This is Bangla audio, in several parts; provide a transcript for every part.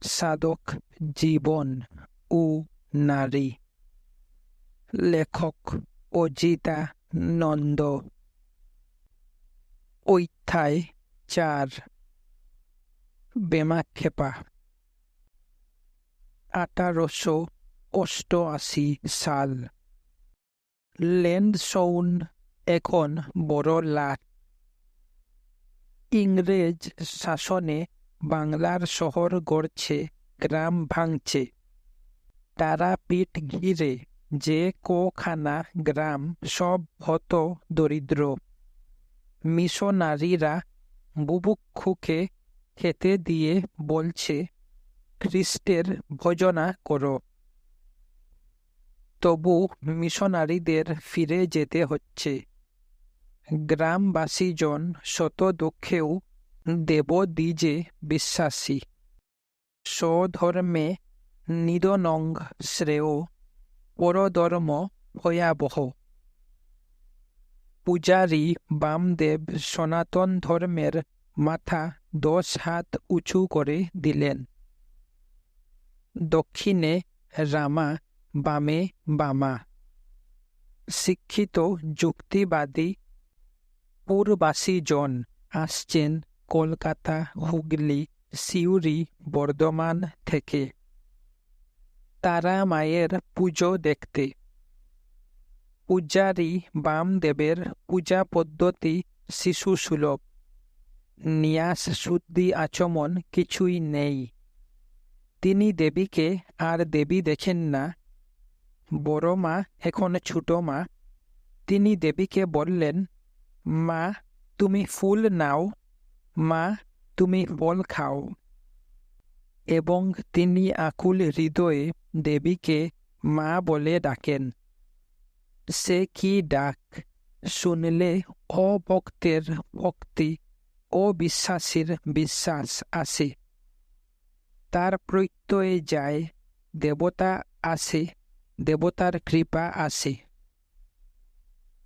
সাধক জীবন ও নারী। লেখক অজিতানন্দ। অধ্যায় 4। বেমাক্ষেপা। 1888 সাল। ল্যান্ডসৌন এখন বড় লাট। ইংরেজ শাসনে বাংলার শহর গড়ছে, গ্রাম ভাঙছে। তারাপীঠ ঘিরে যে কখানা গ্রাম সব হত দরিদ্র। মিশনারিরা বুভুক্ষুকে খেতে দিয়ে বলছে, খ্রিস্টের ভজনা করো। তবু মিশনারিদের ফিরে যেতে হচ্ছে। গ্রামবাসীজন শত দুঃখেও দেবদ্বিজে বিশ্বাসী। স্বধর্মে নিধনং শ্রেয়, পরধর্ম ভয়াবহ। পূজারী বামদেব সনাতন ধর্মের মাথা 10 হাত উঁচু করে দিলেন। দক্ষিণে রামা, বামে বামা। শিক্ষিত যুক্তিবাদী পুরবাসীজন আসছেন কলকাতা, হুগলি, সিউড়ি, বর্ধমান থেকে তারা মায়ের পুজো দেখতে। পূজারী বামদেবের পূজা পদ্ধতি শিশুসুলভ। ন্যাস শুদ্ধি আচমন কিছুই নেই। তিনি দেবীকে আর দেবী দেখেন না। বড় মা এখন ছোট মা। তিনি দেবীকে বললেন, মা তুমি ফুল নাও, মা তুমি ফল খাও। এবং তিনি আকুল হৃদয়ে দেবীকে মা বলে ডাকেন। সে কি ডাক! শুনলে অভক্তের ভক্তি, অবিশ্বাসীর বিশ্বাস আসে। তার প্রত্যয়ে যায়, দেবতা আসে, দেবতার কৃপা আসে।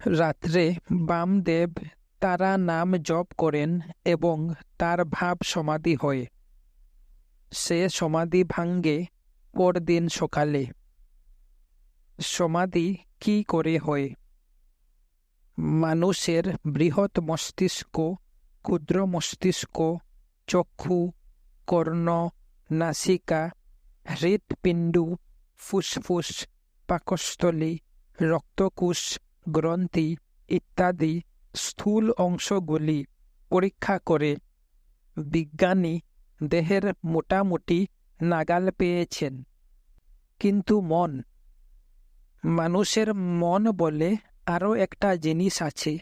রাত্রে বামদেব তারা নাম জপ করেন এবং তার ভাব সমাধি হয়। সে সমাধি ভাঙ্গে পরদিন সকালে। সমাধি কি করে হয়? মানুষের বৃহৎ মস্তিষ্ক, ক্ষুদ্র মস্তিষ্ক, চক্ষু, কর্ণ, নাসিকা, হৃৎপিণ্ড, ফুসফুস, পাকস্থলী, রক্তকোষ, গ্রন্থি ইত্যাদি স্থূল অংশগুলি পরীক্ষা করে বিজ্ঞানী দেহের মোটামুটি নাগাল পেয়েছেন। কিন্তু মন, মানুষের মন বলে আরও একটা জিনিস আছে,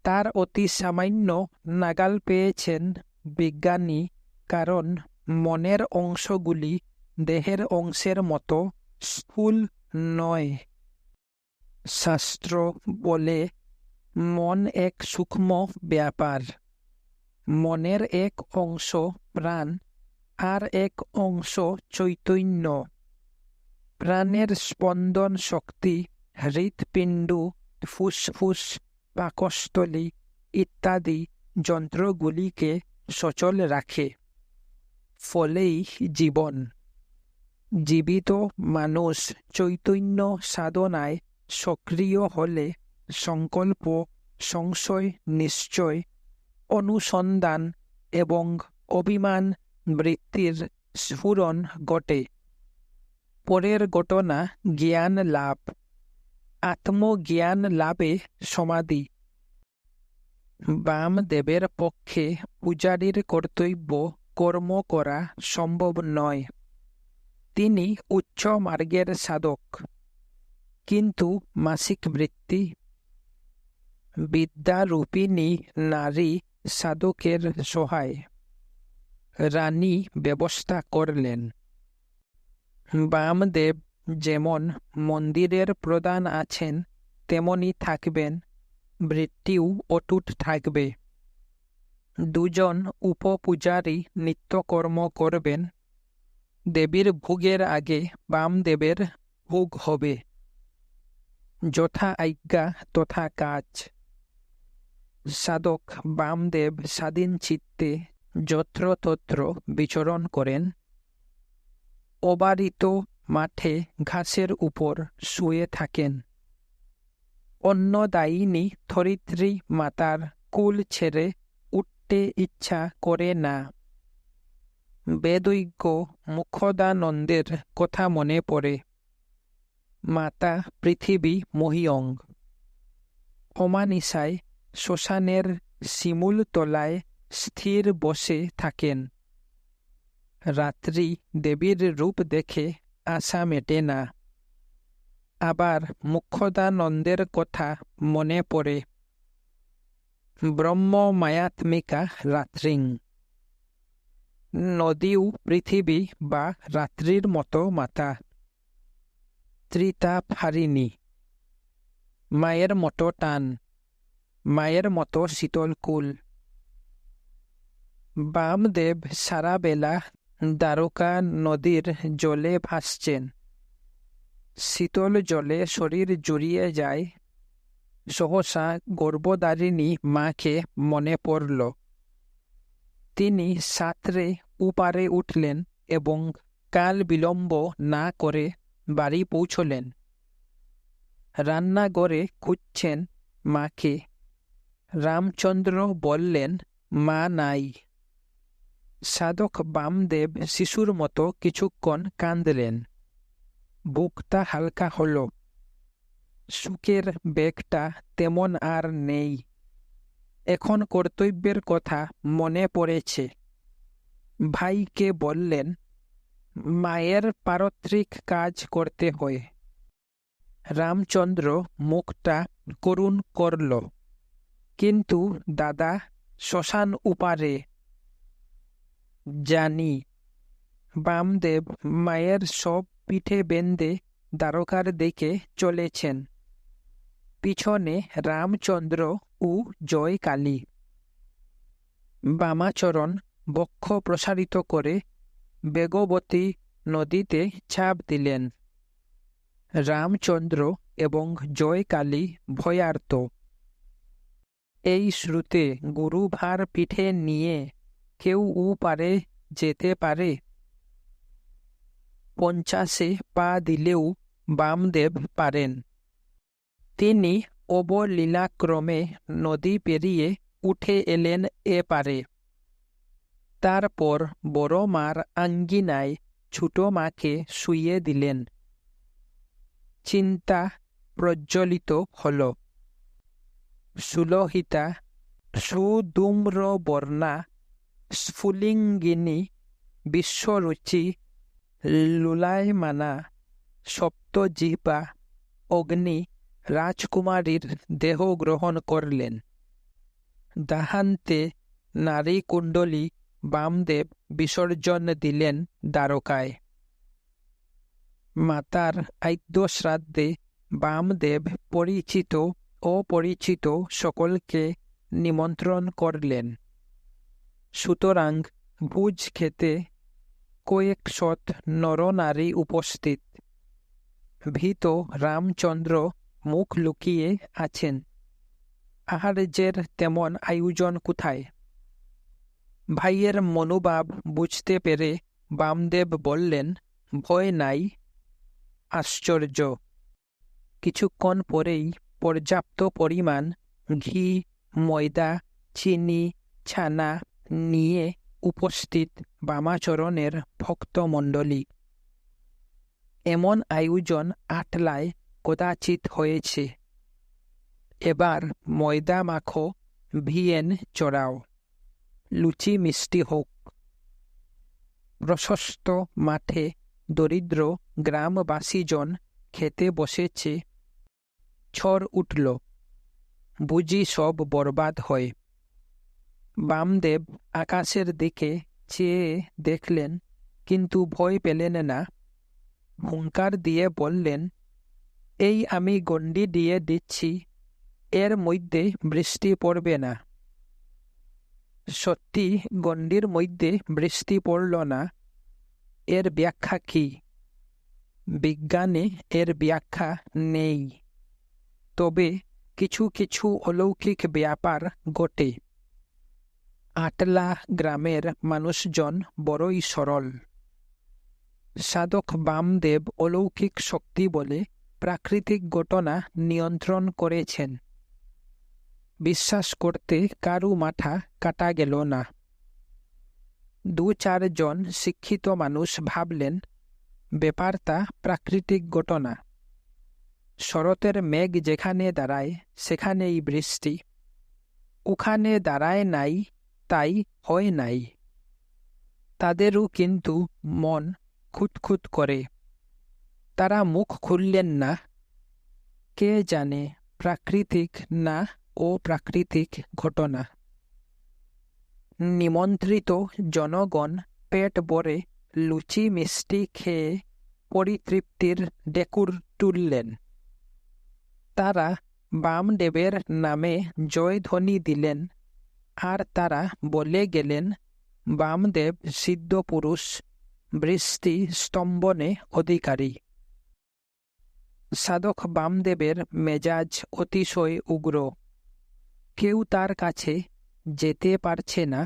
তার অতি সামান্য নাগাল পেয়েছেন বিজ্ঞানী। কারণ মনের অংশগুলি দেহের অংশের মতো স্থূল নয়। শাস্ত্র বলে মন এক সূক্ষ্ম ব্যাপার। মনের এক অংশ প্রাণ, আর এক অংশ চৈতন্য। প্রাণের স্পন্দন শক্তি হৃৎপিণ্ড, ফুসফুস, পাকস্থলী ইত্যাদি যন্ত্রগুলিকে সচল রাখে। ফলেই জীবন। জীবিত মানুষ চৈতন্য সাধনায় সক্রিয় হলে সংকল্প, সংশয়, নিশ্চয়, অনুসন্ধান এবং অভিমান বৃত্তির স্ফুরণ ঘটে। পরের ঘটনা জ্ঞান লাভ। আত্মজ্ঞান লাভে সমাধি। বামদেবের পক্ষে পূজারীর কর্তব্য কর্ম করা সম্ভব নয়। তিনি উচ্চ মার্গের সাধক, কিন্তু মাসিক বৃত্তি। বিদ্যারূপিণী নারী সাধকের সহায়। রানী ব্যবস্থা করলেন। বামদেব যেমন মন্দিরের প্রধান আছেন, তেমনি থাকবেন। বৃত্তিও অটুট থাকবে। দুজন উপপূজারী নিত্যকর্ম করবেন। দেবীর ভোগের আগে বামদেবের ভোগ হবে। যথা আজ্ঞা তথা কাজ। সাধক বামদেব স্বাধীন চিত্তে যত্রতত্র বিচরণ করেন। অবারিত মাঠে ঘাসের উপর শুয়ে থাকেন। অন্নদায়িনী ধরিত্রী মাতার কুল ছেড়ে উঠতে ইচ্ছা করে না। বেদৈজ্ঞ মুখদানন্দের কথা মনে পড়ে। মাতা পৃথিবী মহীয়ং। অমানিসায় শ্মশানের শিমুল তলায় স্থির বসে থাকেন। রাত্রি দেবীর রূপ দেখে আশা মেটে না। আবার মুখ্যদানন্দের কথা মনে পড়ে। ব্রহ্ম মায়াত্মিকা রাত্রিং। নদীও পৃথিবী বা রাত্রির মতো মাতা। ত্রিতাপ হারিণী। মায়ের মতো টান, মায়ের মতো শীতল কুল। বামদেব সারা বেলা দ্বারকা নদীর জলে ভাসছেন। শীতল জলে শরীর জুড়িয়ে যায়। সহসা গর্ভধারিণী মাকে মনে পড়ল। তিনি সাঁতরে উপারে উঠলেন এবং কাল বিলম্ব না করে বাড়ি পৌঁছলেন। রান্নাঘরে খুঁজছেন মাকে। রামচন্দ্র বললেন, মা নাই। সাধক বামদেব শিশুর মতো কিছুক্ষণ কাঁদলেন। বুকটা হালকা হল। সুখের বেগটা তেমন আর নেই। এখন কর্তব্যের কথা মনে পড়েছে। ভাইকে বললেন, মায়ের পারত্রিক কাজ করতে হয়। রামচন্দ্র মুখটা করুণ করল। কিন্তু দাদা, শ্মশান উপারে। জানি। বামদেব মায়ের সব পিঠে বেঁধে দ্বারকার দিকে চলেছেন। পিছনে রামচন্দ্র ও জয়কালী। বামাচরণ বক্ষ প্রসারিত করে বেগবতী নদীতে ঝাঁপ দিলেন। রামচন্দ্র এবং জয়কালী ভয়ার্ত। এই শ্রুতে গুরুভার পিঠে নিয়ে কেউ পারে যেতে পারে? 50 পা দিলেও বামদেব পারেন। তিনি অবলীলাক্রমে নদী পেরিয়ে উঠে এলেন এপারে। তারপর বড় মার আঙ্গিনায় ছোট মাকে শুইয়ে দিলেন। চিন্তা প্রজ্বলিত হল। সুলোহিতা, সুধূম্রবর্ণা, স্ফুলিঙ্গিনী, বিশ্বরুচি, লুলায়মানা, সপ্তজিহ্বা অগ্নি রাজকুমারীর দেহ গ্রহণ করলেন। দাহান্তে নারীকুণ্ডলী বামদেব বিসর্জন দিলেন দ্বারকায়। মাতার আদ্য শ্রাদ্ধে বামদেব পরিচিত অপরিচিত সকলকে নিমন্ত্রণ করলেন। সুতরাং ভোজ খেতে কয়েকশত নরনারী উপস্থিত। ভীত রামচন্দ্র মুখ লুকিয়ে আছেন। আহার্যের তেমন আয়োজন কোথায়? ভাইয়ের মনোভাব বুঝতে পেরে বামদেব বললেন, ভয় নাই। আশ্চর্য! কিছুক্ষণ পরেই পর্যাপ্ত পরিমাণ ঘি, ময়দা, চিনি, ছানা নিয়ে উপস্থিত বামাচরণের ভক্তমণ্ডলী। এমন আয়োজন আটলায় কদাচিৎ হয়েছে। এবার ময়দা মাখো, ভিয়েন চড়াও, লুচি মিষ্টি হোক। প্রশস্ত মাঠে দরিদ্র গ্রামবাসীজন খেতে বসেছে। ঝড় উঠল, বুঝি সব বরবাদ হয়। বামদেব আকাশের দিকে চেয়ে দেখলেন, কিন্তু ভয় পেলেন না। হুঙ্কার দিয়ে বললেন, এই আমি গণ্ডি দিয়ে দিচ্ছি, এর মধ্যে বৃষ্টি পড়বে না। সত্যি গণ্ডির মধ্যে বৃষ্টি পড়ল না। এর ব্যাখ্যা কি? বিজ্ঞানে এর ব্যাখ্যা নেই। তবে কিছু কিছু অলৌকিক ব্যাপার ঘটে। আটলা গ্রামের মানুষজন বড়ই সরল। সাধক বামদেব অলৌকিক শক্তি বলে প্রাকৃতিক ঘটনা নিয়ন্ত্রণ করেছেন। বিশ্বাস করতে কারু মাথা কাটা গেল না। 2-4 জন শিক্ষিত মানুষ ভাবলেন ব্যাপারটা প্রাকৃতিক ঘটনা। শরতের মেঘ যেখানে দাঁড়ায় সেখানেই বৃষ্টি, ওখানে দাঁড়ায় নাই তাই হয় নাই। তাদেরও কিন্তু মন খুঁতখুত করে। তারা মুখ খুললেন না। কে জানে প্রাকৃতিক না অপ্রাকৃতিক ঘটনা। নিমন্ত্রিত জনগণ পেট ভরে লুচি মিষ্টি খেয়ে পরিতৃপ্তির ডেকুর তুললেন। তারা বামদেবের নামে জয়ধ্বনি দিলেন, আর তারা বলে গেলেন বামদেব সিদ্ধ পুরুষ, বৃষ্টি স্তম্ভনে অধিকারী। সাধক বামদেবের মেজাজ অতিশয় উগ্র। কেউ তার কাছে যেতে পারছে না।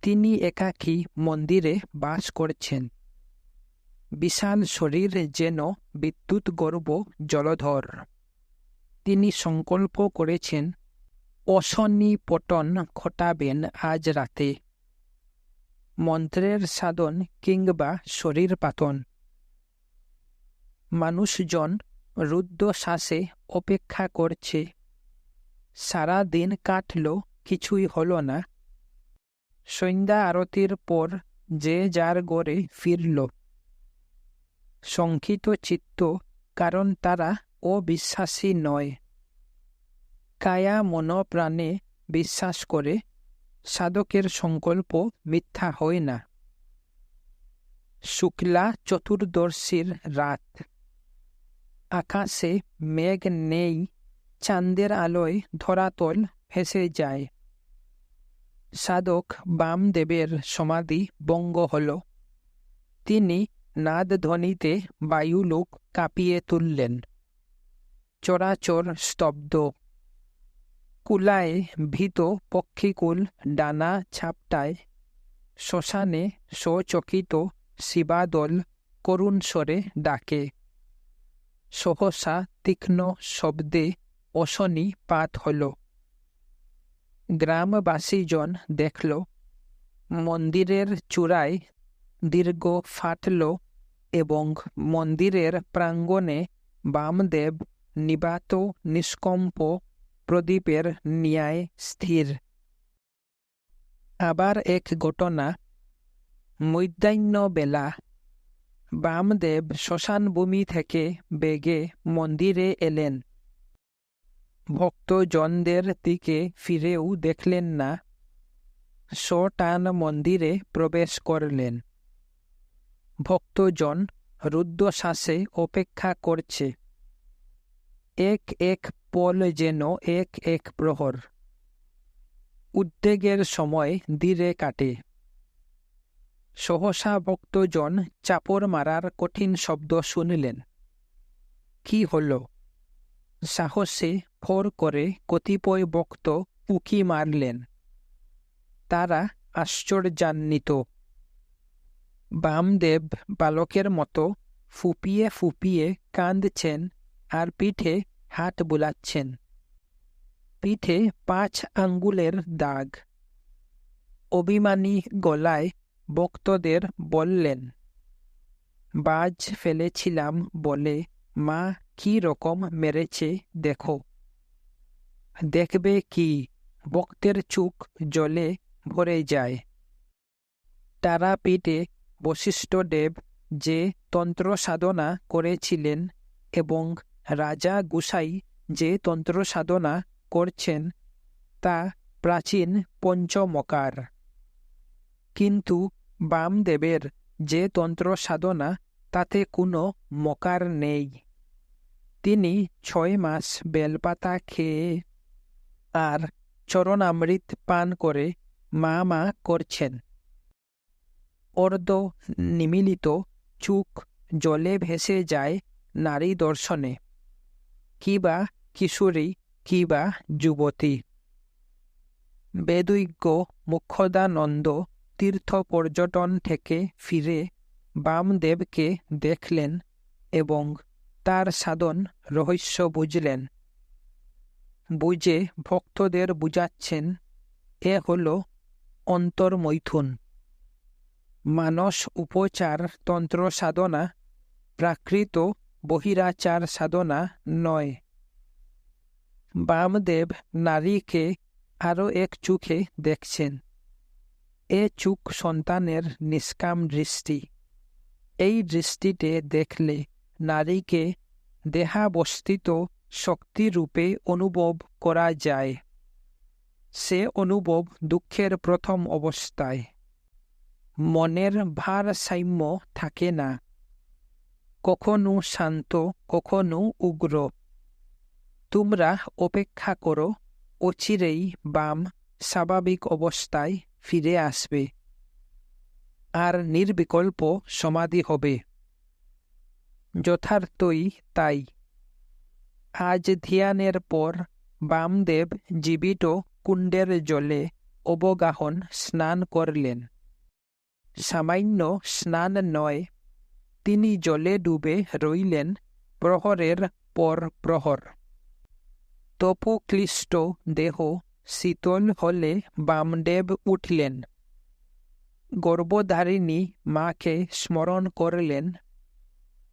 তিনি একাকী মন্দিরে বাস করছেন। বিশাল শরীর যেন বিদ্যুৎ গর্ভ জলধর। তিনি সংকল্প করেছেন অশনি পতন ঘটাবেন আজ রাতে। মন্ত্রের সাধন কিংবা শরীর পাতন। মানুষজন রুদ্ধ শ্বাসে অপেক্ষা করছে। সারা দিন কাটল, কিছুই হল না। সন্ধ্যা আরতির পর যে যার ঘরে ফিরল, শঙ্কিত চিত্ত, কারণ তারা অবিশ্বাসী নয়। কায়া মনপ্রাণে বিশ্বাস করে সাধকের সংকল্প মিথ্যা হয় না। শুক্লা চতুর্দশীর রাত। আকাশে মেঘ নেই, চাঁদের আলোয় ধরাতল ভেসে যায়। সাধক বামদেবের সমাধি ভঙ্গ হল। তিনি নাদধ্বনিতে বায়ুলোক কাঁপিয়ে তুললেন। চরাচর স্তব্ধ। কুলায় ভীত পক্ষীকুল ডানা ছাপটায়। শ্মশানে সচকিত শিবাদল করুণ স্বরে ডাকে। সহসা তীক্ষ্ণ শব্দে অশনি পাত হল। গ্রামবাসীজন দেখল মন্দিরের চূড়ায় দীর্ঘ ফাটল এবং মন্দিরের প্রাঙ্গণে বামদেব নিবাত নিষ্কম্প প্রদীপের ন্যায় স্থির। আবার এক ঘটনা। মধ্যাহ্ন বেলা বামদেব শ্মশানভূমি থেকে বেগে মন্দিরে এলেন। ভক্তজনদের দিকে ফিরেও দেখলেন না। সটান মন্দিরে প্রবেশ করলেন। ভক্তজন রুদ্ধশ্বাসে অপেক্ষা করছে। এক এক পল যেন এক এক প্রহর। উদ্বেগের সময় ধীরে কাটে। সহসা ভক্তজন চাপড় মারার কঠিন শব্দ শুনলেন। কি হল? সাহসে ফোর করে কতিপয় ভক্ত উঁকি মারলেন। তারা আশ্চর্যান্বিত। বামদেব বালকের মতো ফুপিয়ে ফুপিয়ে কাঁদছেন আর পিঠে হাত বুলাচ্ছেন। পিঠে 5 আঙ্গুলের দাগ। অভিমানী গলায় ভক্তদের বললেন, বাজ ফেলেছিলাম বলে মা কি রকম মেরেছে দেখো। দেখবে কি? ভক্তের চোখ জলে ভরে যায়। তারাপীঠে বশিষ্ঠদেব যে তন্ত্র সাধনা করেছিলেন এবং রাজা গোসাই যে তন্ত্র সাধনা করছেন তা প্রাচীন পঞ্চমকার। কিন্তু বামদেবের যে তন্ত্র সাধনা তাতে কোনো মকার নেই। তিনি 6 মাস বেলপাতা খেয়ে আর চরণামৃত পান করে মা মা করছেন। অর্ধ নিমিলিত চোখ জলে ভেসে যায় নারী দর্শনে, কিবা কিশোরী কিবা যুবতী। বেদৈজ্ঞ মোক্ষদানন্দ তীর্থ পর্যটন থেকে ফিরে বামদেবকে দেখলেন এবং তার সাধন রহস্য বুঝলেন। বুঝে ভক্তদের বুঝাচ্ছেন, এ হল অন্তর্মৈথুন, মানস উপচার তন্ত্র সাধনা, প্রাকৃত বহিরাচার সাধনা নয়। বামদেব নারীকে আরও এক চোখে দেখছেন। এ চোখ সন্তানের নিষ্কাম দৃষ্টি। এই দৃষ্টিতে দেখলে নারীকে দেহাবস্থিত শক্তিরূপে অনুভব করা যায়। সে অনুভব দুঃখের প্রথম অবস্থায়। মনের ভারসাম্য থাকে না, কখনো শান্ত, কখনো উগ্র। তোমরা অপেক্ষা করো, অচিরেই বাম স্বাভাবিক অবস্থায় ফিরে আসবে আর নির্বিকল্প সমাধি হবে। যথার্থই তাই। আজ ধ্যানের পর বামদেব জীবিত কুণ্ডের জলে অবগাহন স্নান করলেন। সামান্য স্নান নয়, তিনি জলে ডুবে রইলেন প্রহরের পর প্রহর। তপক্লিষ্ট দেহ শীতল হলে বামদেব উঠলেন। গর্ভধারিণী মাকে স্মরণ করলেন।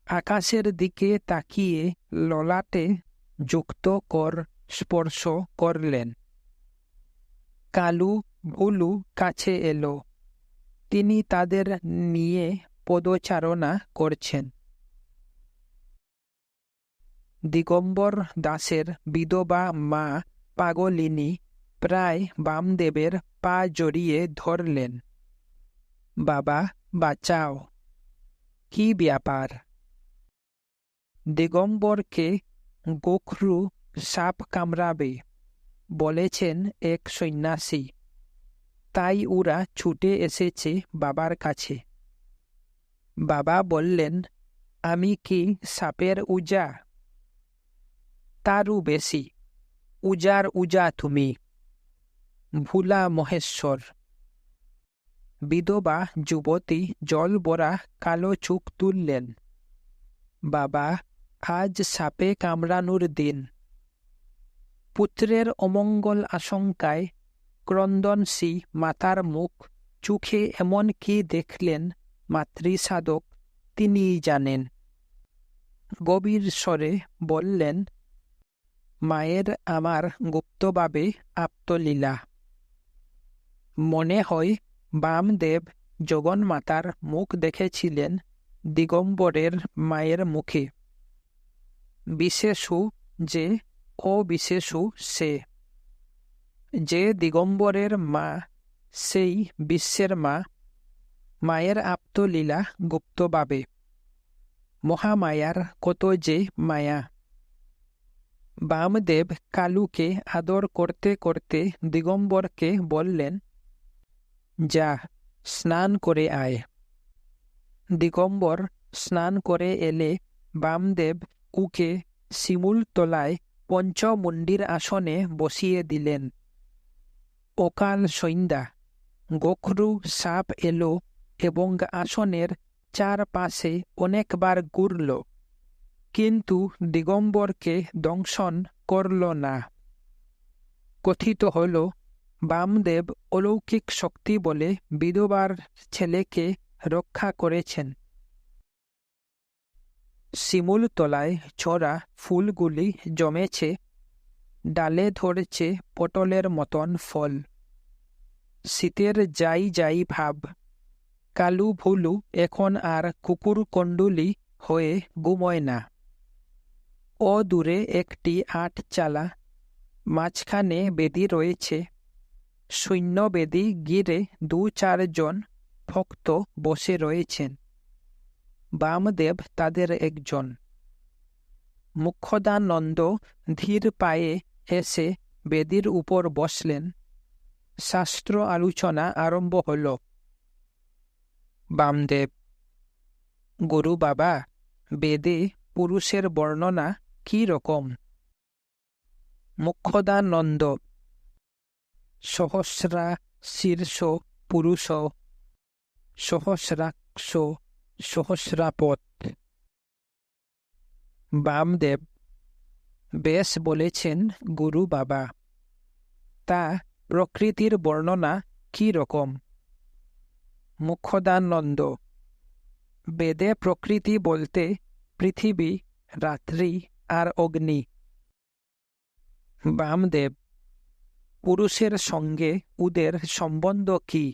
আকাশের দিকে তাকিয়ে ললাটে যুক্ত কর স্পর্শ করলেন। কালু ভুলু কাছে এলো। তিনি তাদের নিয়ে পদচারণা করছেন। দিগম্বর দাসের বিধবা মা পাগলিনী প্রায় বামদেবের পা জড়িয়ে ধরলেন। বাবা, বাঁচাও, কি ব্যাপার? দিগম্বরকে গোখরু সাপ কামড়াবে বলেছেন এক সন্ন্যাসী, তাই ওরা ছুটে এসেছে বাবার কাছে। বাবা বললেন, আমি কি সাপের উজা? তারও বেশি উজার উজা তুমি, ভুলা মহেশ্বর। বিধবা যুবতী জল ভরা কালো চোখ তুললেন। বাবা, আজ সাপে কামড়ানোর দিন। পুত্রের অমঙ্গল আশঙ্কায় ক্রন্দনসী মাতার মুখ চোখে এমন কি দেখলেন মাতৃসাধক তিনিই জানেন। গভীর স্বরে বললেন, মায়ের আমার গুপ্তভাবে আপ্তলীলা। মনে হয় বামদেব জগন্মাতার মুখ দেখেছিলেন দিগম্বরের মায়ের মুখে। বিশেষু যে, অবিশেষু সে। যে দিগম্বরের মা, সেই বিশ্বের মা। মায়ের আপ্তলীলা গুপ্তভাবে। মহামায়ার কত যে মায়া। বামদেব কালুকে আদর করতে করতে দিগম্বরকে বললেন, যা, স্নান করে আয়। দিগম্বর স্নান করে এলে বামদেব উকে শিমুল তলায় পঞ্চমুণ্ডির আসনে বসিয়ে দিলেন। অকাল সন্ধ্যা। গোখরু সাপ এলো এবং আসনের চারপাশে অনেকবার ঘুরল, কিন্তু দিগম্বরকে দংশন করল না। কথিত হল, বামদেব অলৌকিক শক্তি বলে বিধবার ছেলেকে রক্ষা করেছেন। শিমুল তলায় ছড়া ফুলগুলি জমেছে, ডালে ধরেছে পটলের মতন ফল। শীতের যাই যাই ভাব। কালু ভুলু এখন আর কুকুর কণ্ডুলি হয়ে ঘুমোয় না। অদূরে একটি আটচালা, মাঝখানে বেদি রয়েছে। শূন্য বেদি গিরে 2-4 ভক্ত বসে রয়েছেন। বামদেব তাদের একজন। মুখ্যদানন্দ ধীর পায়ে এসে বেদির উপর বসলেন। শাস্ত্র আলোচনা আরম্ভ হল। বামদেব: গুরু বাবা, বেদে পুরুষের বর্ণনা কি রকম? মুখ্যদানন্দ: সহস্রা শীর্ষ পুরুষ, সহস্রাক্ষ সহস্রাপদ। বামদেব: বেশ বলেছেন গুরু বাবা। তা প্রকৃতির বর্ণনা কি রকম? মুখ্যদানন্দ: বেদে প্রকৃতি বলতে পৃথিবী, রাত্রি আর অগ্নি। বামদেব: পুরুষের সঙ্গে উদের সম্বন্ধ কি?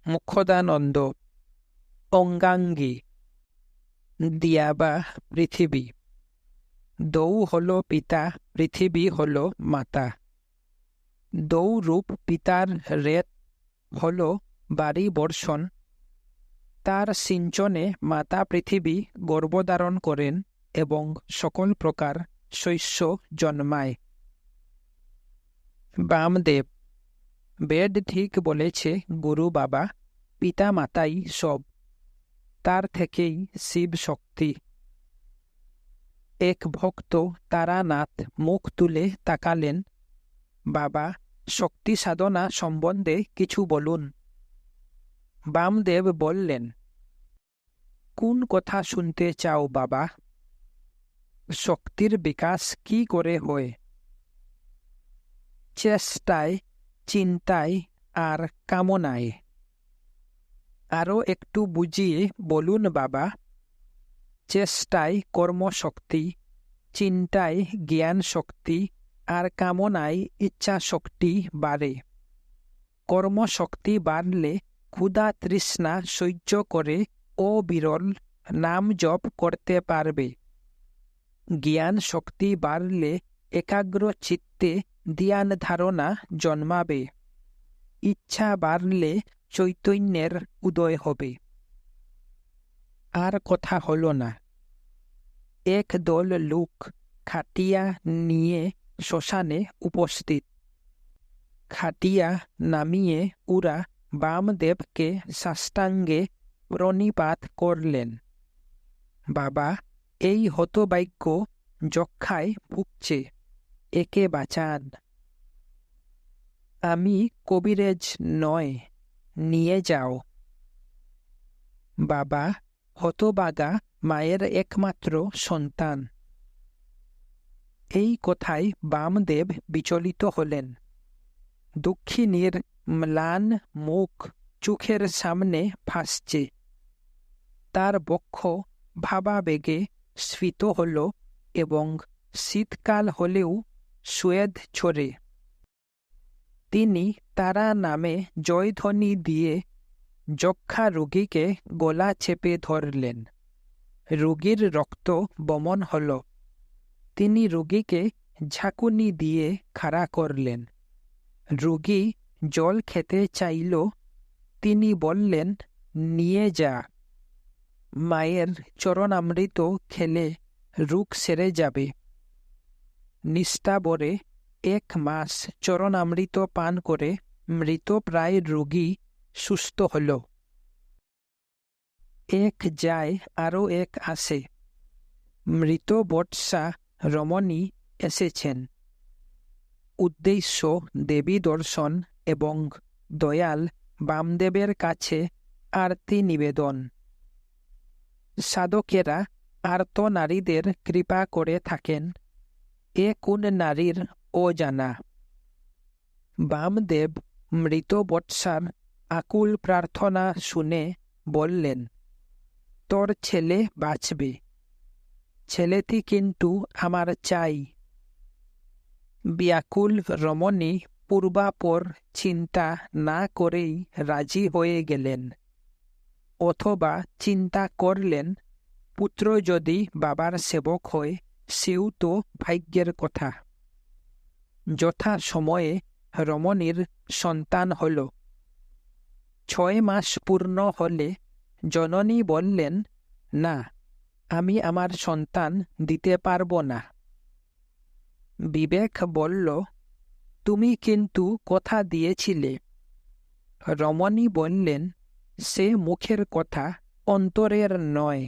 মুখ্যদানন্দ: অঙ্গাঙ্গী। দিয়াবা পৃথিবী। দৌ হল পিতা, পৃথিবী হল মাতা। দৌ রূপ পিতার রেত হল বাড়ি বর্ষণ। তার সিঞ্চনে মাতা পৃথিবী গর্ভধারণ করেন এবং সকল প্রকার শস্য জন্মায়। বামদেব: বেদ ঠিক বলেছে গুরু বাবা, পিতা মাতাই সব। তার থেকেই শিব শক্তি। এক ভক্ত তারানাথ মুখ তুলে তাকালেন। বাবা, শক্তি সাধনা সম্বন্ধে কিছু বলুন। বামদেব বললেন, কোন কথা শুনতে চাও বাবা? শক্তির বিকাশ কি করে হয়? চেষ্টায়, চিন্তায় আর কামনায়। আরও একটু বুঝিয়ে বলুন বাবা। চেষ্টায় কর্মশক্তি, চিন্তায় জ্ঞান শক্তি আর কামনায় ইচ্ছা শক্তি বাড়ে। কর্মশক্তি বাড়লে ক্ষুধা তৃষ্ণা সহ্য করে অবিরল নাম জপ করতে পারবে। জ্ঞান শক্তি বাড়লে একাগ্র চিত্তে ধ্যান ধারণা জন্মাবে। ইচ্ছা বাড়লে চৈতন্যের উদয় হবে। আর কথা হল না। এক দল লোক খাটিয়া নিয়ে শ্মশানে উপস্থিত। খাটিয়া নামিয়ে ওরা বামদেবকে সাষ্টাঙ্গে প্রণিপাত করলেন। বাবা, এই হতভাগ্য যক্ষায় ভুগছে, একে বাঁচান। আমি কবিরেজ নয়, নিয়ে যাও। বাবা হতভাগা মায়ের একমাত্র সন্তান। এই কথায় বামদেব বিচলিত হলেন। দুঃখিনীর ম্লান মুখ চোখের সামনে ভাসছে। তার বক্ষ ভাবাবেগে স্ফীত হল এবং শীতকাল হলেও স্বেদ ছড়ে। তিনি তারা নামে জয়ধ্বনি দিয়ে যক্ষা রোগীকে গলা চেপে ধরলেন। রোগীর রক্ত বমন হল। তিনি রোগীকে ঝাঁকুনি দিয়ে খাড়া করলেন। রোগী জল খেতে চাইল। তিনি বললেন, নিয়ে যা। মায়ের চরণামৃত খেলে রোগ সেরে যাবে। নিস্তাবরে 1 মাস চরণামৃত পান করে মৃতপ্রায় রোগী সুস্থ হল। এক যায় আরও এক আসে। মৃত বৎসা রমণী এসেছেন। উদ্দেশ্য দেবী দর্শন এবং দয়াল বামদেবের কাছে আরতি নিবেদন। সাধকেরা আর্ত নারীদের কৃপা করে থাকেন। এ কোন নারীর অজানা। বামদেব মৃত বৎসার আকুল প্রার্থনা শুনে বললেন, তোর ছেলে বাঁচবে। ছেলেটি কিন্তু আমার চাই। ব্যাকুল রমণী পূর্বাপর চিন্তা না করেই রাজি হয়ে গেলেন। অথবা চিন্তা করলেন, পুত্র যদি বাবার সেবক হয় সেও তো ভাগ্যের কথা। যথা সময়ে রমণীর সন্তান হল। 6 মাস পূর্ণ হলে জননী বললেন, না, আমি আমার সন্তান দিতে পারব না। বিবেক বলল, তুমি কিন্তু কথা দিয়েছিলে। রমণী বললেন, সে মুখের কথা, অন্তরের নয়।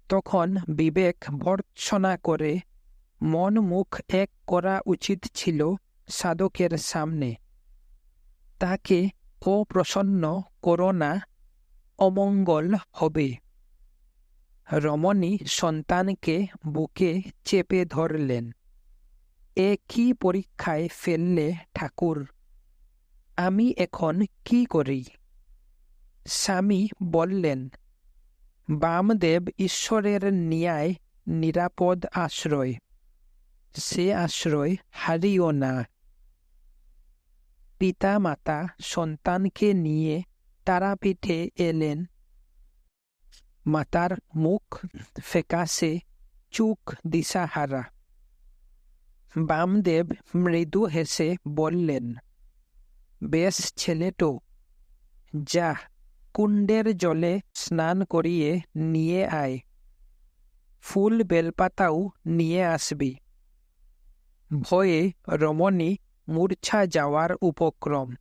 তখন বিবেক ভর্ৎসনা করে মন মুখ এক করা উচিত ছিল সাধকের সামনে। তাকে অপ্রসন্ন করো না, অমঙ্গল হবে। রমণী সন্তানকে বুকে চেপে ধরলেন। এ কি পরীক্ষায় ফেললে ঠাকুর? আমি এখন কি করি? স্বামী বললেন, বামদেব ঈশ্বরের ন্যায় নিরাপদ আশ্রয়, সে আশ্রয় হারিও না। পিতা মাতা সন্তানকে নিয়ে তারাপীঠে এলেন। মাতার মুখ ফ্যাকাশে, চোখ দিশাহারা। বামদেব মৃদু হেসে বললেন, বেশ ছেলেটো, যা কুণ্ডের জলে স্নান করিয়ে নিয়ে আয়, ফুল বেলপাতাও নিয়ে আসবি। ভয়ে রমণী মূর্ছা যাওয়ার উপক্রম।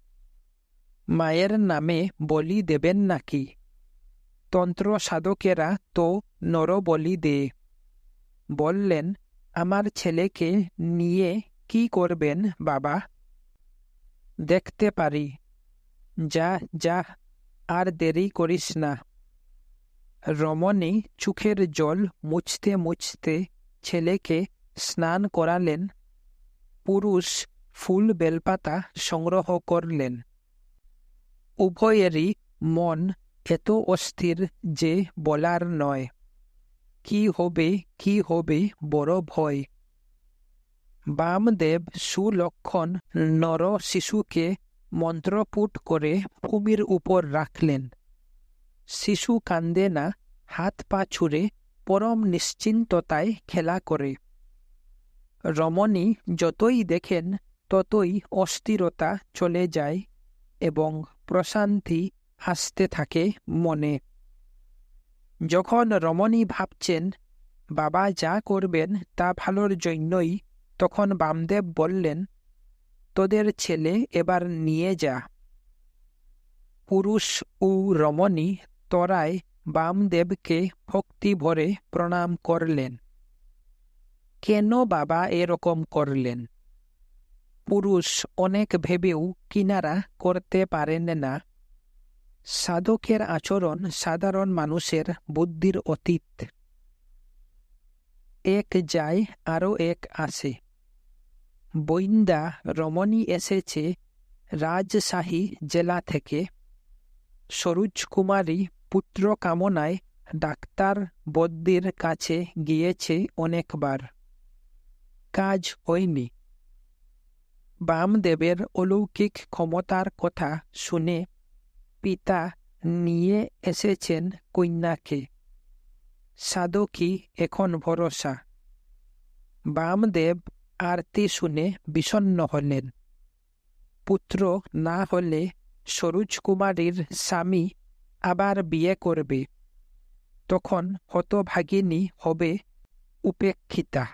মায়ের নামে বলি দেবেন নাকি? তন্ত্র সাধকেরা তো নরবলি দেয়। বললেন, আমার ছেলেকে নিয়ে কি করবেন বাবা? দেখতে পারি। যা যা, আর দেরি করিস না। রমণী চোখের জল মুছতে মুছতে ছেলেকে স্নান করালেন। পুরুষ ফুল বেলপাতা সংগ্রহ করলেন। উভয়েরই মন এত অস্থির যে বলার নয়। কি হবে কি হবে, বড় ভয়। বামদেব সুলক্ষণ নর শিশুকে মন্ত্রপুট করে ভূমির উপর রাখলেন। শিশু কান্দে না, হাত পা ছুঁড়ে পরম নিশ্চিন্ততায় খেলা করে। রমণী যতই দেখেন ততই অস্থিরতা চলে যায় এবং প্রশান্তি আসতে থাকে মনে। যখন রমণী ভাবছেন বাবা যা করবেন তা ভালোর জন্যই, তখন বামদেব বললেন, তোদের ছেলে এবার নিয়ে যা। পুরুষ ও রমণী তরায় বামদেবকে ভক্তি ভরে প্রণাম করলেন। কেন বাবা এরকম করলেন? পুরুষ অনেক ভেবেও কিনারা করতে পারেন না। সাধকের আচরণ সাধারণ মানুষের বুদ্ধির অতীত। এক যায় আরও এক আসে। বৈন্দা রমণী এসেছে রাজশাহী জেলা থেকে। সরোজ কুমারী পুত্র কামনায় ডাক্তার বদ্যির কাছে গিয়েছে অনেকবার, কাজ হয়নি। বামদেবের অলৌকিক ক্ষমতার কথা শুনে পিতা নিয়ে এসেছেন কন্যাকে। সাধকই এখন ভরসা। বামদেব আরতি শুনে বিষণ্ণ হলেন। পুত্র না হলে সরোজ কুমারীর স্বামী আবার বিয়ে করবে। তখন হতভাগিনী হবে উপেক্ষিতা।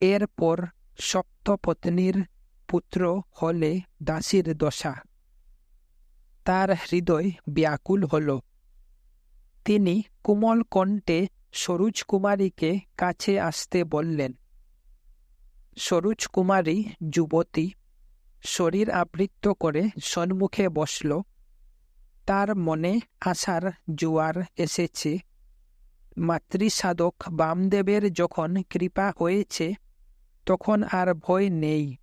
এরপর সপ্তপত্নীর পুত্র হলে দাসীর দশা। তার হৃদয় ব্যাকুল হল। তিনি কোমল কণ্ঠে সরোজ কুমারীকে কাছে আসতে বললেন। সরোজ কুমারী যুবতী, শরীর আবৃত করে সম্মুখে বসল। তার মনে আশার জোয়ার এসেছে। মাতৃসাধক বামদেবের যখন কৃপা হয়েছে, তখন আর ভয় নেই।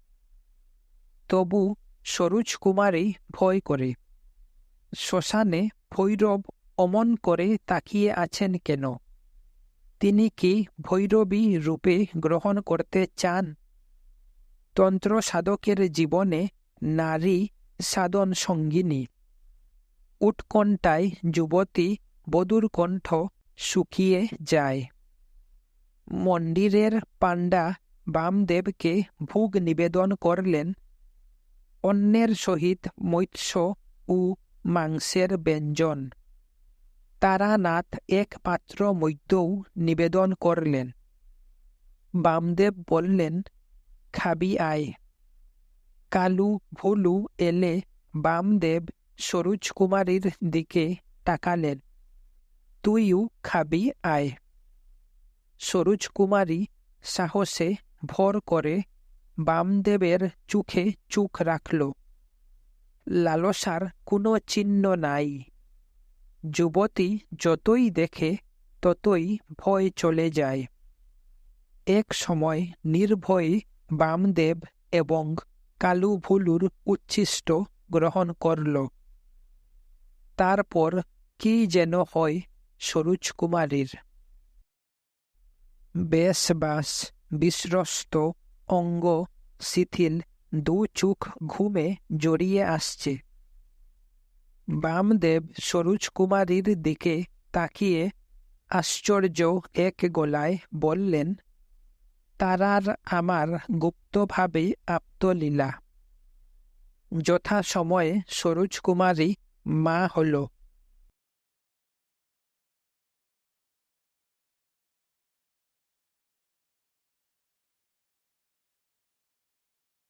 তবু সরোজ কুমারী ভয় করে। শ্মশানে ভৈরব অমন করে তাকিয়ে আছেন কেন? তিনি কি ভৈরবী রূপে গ্রহণ করতে চান? তন্ত্র সাধকের জীবনে নারী সাধন সঙ্গিনী। উৎকণ্ঠায় যুবতী বধূর কণ্ঠ শুকিয়ে যায়। মন্দিরের পাণ্ডা বামদেবকে ভোগ নিবেদন করলেন। অন্নের সহিত মৎস্য ও মাংসের ব্যঞ্জন। তারানাথ এক পাত্র মদ্যও নিবেদন করলেন। বামদেব বললেন, খাবি আয়। কালু ভুলু এলে বামদেব সরোজ কুমারীর দিকে তাকালেন। তুইও খাবি আয়। সরোজ কুমারী সাহসে ভর করে বামদেবের চোখে চোখ রাখল। লালসার কোনো চিহ্ন নাই। যুবতী যতই দেখে ততই ভয় চলে যায়। এক সময় নির্ভয়ে বামদেব এবং কালু ভুলুর উচ্ছিষ্ট গ্রহণ করল। তারপর কি যেন হয় সরোজ কুমারীর। বেশবাস বিস্রস্ত অঙ্গ শিথিল, দু চোখ ঘুমে জড়িয়ে আসছে। বামদেব সরোজ কুমারীর দিকে তাকিয়ে আশ্চর্য এক গলায় বললেন, তারার আমার গুপ্তভাবে আপ্তলীলা। যথাসময়ে সরোজ কুমারী মা হল।